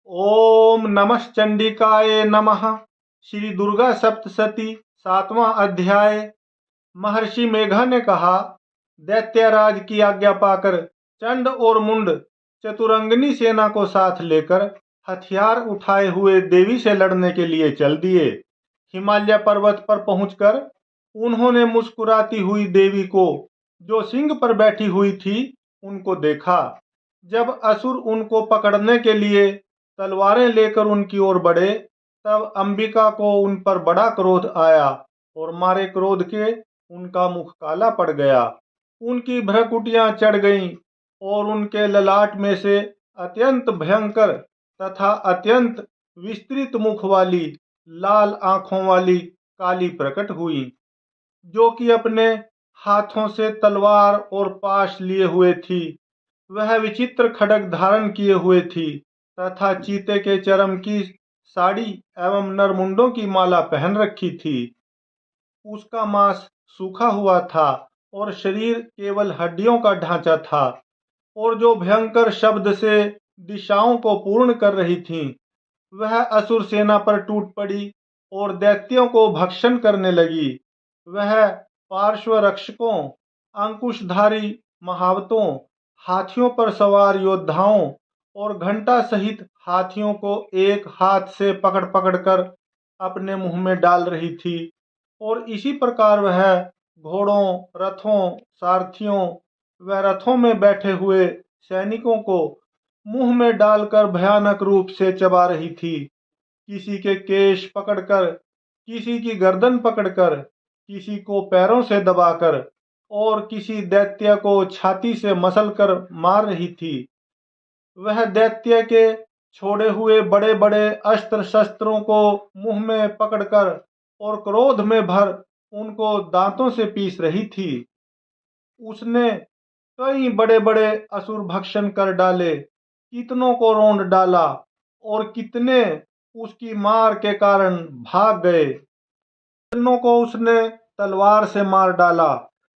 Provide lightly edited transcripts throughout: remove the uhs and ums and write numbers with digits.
ओम नमः चंडिकाय नमः। श्री दुर्गा सप्तशती 7वां अध्याय। महर्षि मेघा ने कहा, दैत्यराज की आज्ञा पाकर चंड और मुंड चतुरंगिनी सेना को साथ लेकर हथियार उठाए हुए देवी से लड़ने के लिए चल दिए। हिमालय पर्वत पर पहुंचकर उन्होंने मुस्कुराती हुई देवी को, जो सिंह पर बैठी हुई थी, उनको देखा। जब असुर उनको पकड़ने के लिए तलवारें लेकर उनकी ओर बढ़े, तब अंबिका को उन पर बड़ा क्रोध आया और मारे क्रोध के उनका मुख काला पड़ गया। उनकी भ्रकुटियां चढ़ गईं और उनके ललाट में से अत्यंत भयंकर तथा अत्यंत विस्तृत मुख वाली लाल आंखों वाली काली प्रकट हुई, जो कि अपने हाथों से तलवार और पाश लिए हुए थी। वह विचित्र खड्ग धारण किए हुए थी तथा चीते के चर्म की साड़ी एवं नरमुंडों की माला पहन रखी थी। उसका मांस सूखा हुआ था और शरीर केवल हड्डियों का ढांचा था, और जो भयंकर शब्द से दिशाओं को पूर्ण कर रही थी, वह असुर सेना पर टूट पड़ी और दैत्यों को भक्षण करने लगी। वह पार्श्व रक्षकों, अंकुशधारी महावतों, हाथियों पर सवार योद्धाओं और घंटा सहित हाथियों को एक हाथ से पकड़ पकड़ कर अपने मुंह में डाल रही थी, और इसी प्रकार वह घोड़ों, रथों, सारथियों व रथों में बैठे हुए सैनिकों को मुंह में डालकर भयानक रूप से चबा रही थी। किसी के केश पकड़कर, किसी की गर्दन पकड़कर, किसी को पैरों से दबाकर और किसी दैत्य को छाती से मसलकर मार रही थी। वह दैत्य के छोड़े हुए बड़े बड़े अस्त्र शस्त्रों को मुंह में पकड़कर और क्रोध में भर उनको दांतों से पीस रही थी। उसने कई बड़े बड़े असुर भक्षण कर डाले, कितनों को रौंद डाला और कितने उसकी मार के कारण भाग गए। कितनों को उसने तलवार से मार डाला,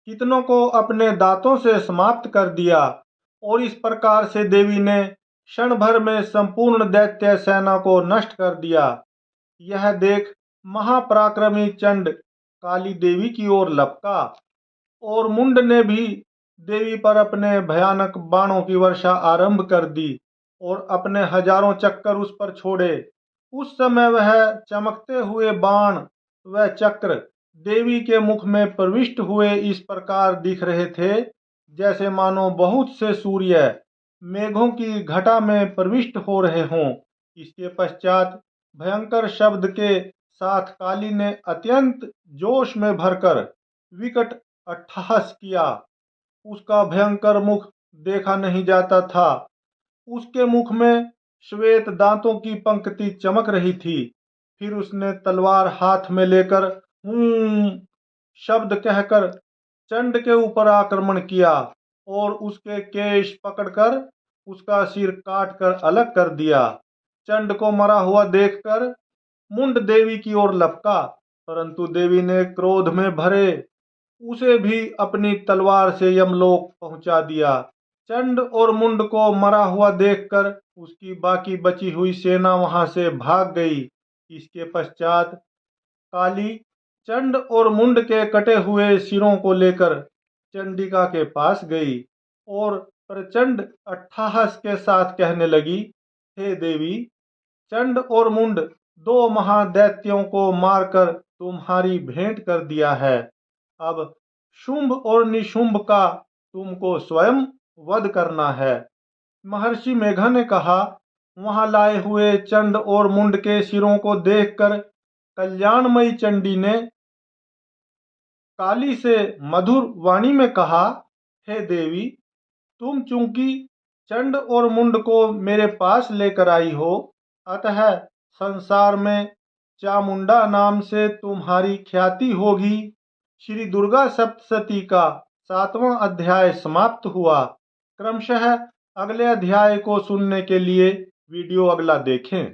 कितनों को अपने दांतों से समाप्त कर दिया, और इस प्रकार से देवी ने क्षण भर में संपूर्ण दैत्य सेना को नष्ट कर दिया। यह देख महापराक्रमी चंड काली देवी की ओर लपका, और मुंड ने भी देवी पर अपने भयानक बाणों की वर्षा आरंभ कर दी और अपने हजारों चक्कर उस पर छोड़े। उस समय वह चमकते हुए बाण व चक्र देवी के मुख में प्रविष्ट हुए इस प्रकार दिख रहे थे, जैसे मानो बहुत से सूर्य मेघों की घटा में प्रविष्ट हो रहे हों। इसके पश्चात भयंकर शब्द के साथ काली ने अत्यंत जोश में भरकर विकट अट्टहास किया। उसका भयंकर मुख देखा नहीं जाता था। उसके मुख में श्वेत दांतों की पंक्ति चमक रही थी। फिर उसने तलवार हाथ में लेकर हूं शब्द कहकर चंड के ऊपर आक्रमण किया और उसके केश पकड़कर उसका सिर काट कर अलग कर दिया। चंड को मरा हुआ देखकर मुंड देवी की ओर लपका, परंतु देवी ने क्रोध में भरे उसे भी अपनी तलवार से यमलोक पहुंचा दिया। चंड और मुंड को मरा हुआ देखकर उसकी बाकी बची हुई सेना वहां से भाग गई। इसके पश्चात काली चंड और मुंड के कटे हुए सिरों को लेकर चंडिका के पास गई और प्रचंड अट्टहास के साथ कहने लगी, हे देवी, चंड और मुंड दो महादैत्यों को मारकर तुम्हारी भेंट कर दिया है। अब शुंभ और निशुंभ का तुमको स्वयं वध करना है। महर्षि मेघा ने कहा, वहां लाए हुए चंड और मुंड के सिरों को देखकर कल्याणमयी चंडी ने काली से मधुर वाणी में कहा, हे देवी, तुम चूंकि चंड और मुंड को मेरे पास लेकर आई हो, अतः संसार में चामुंडा नाम से तुम्हारी ख्याति होगी। श्री दुर्गा सप्तशती का 7वां अध्याय समाप्त हुआ। क्रमशः अगले अध्याय को सुनने के लिए वीडियो अगला देखें।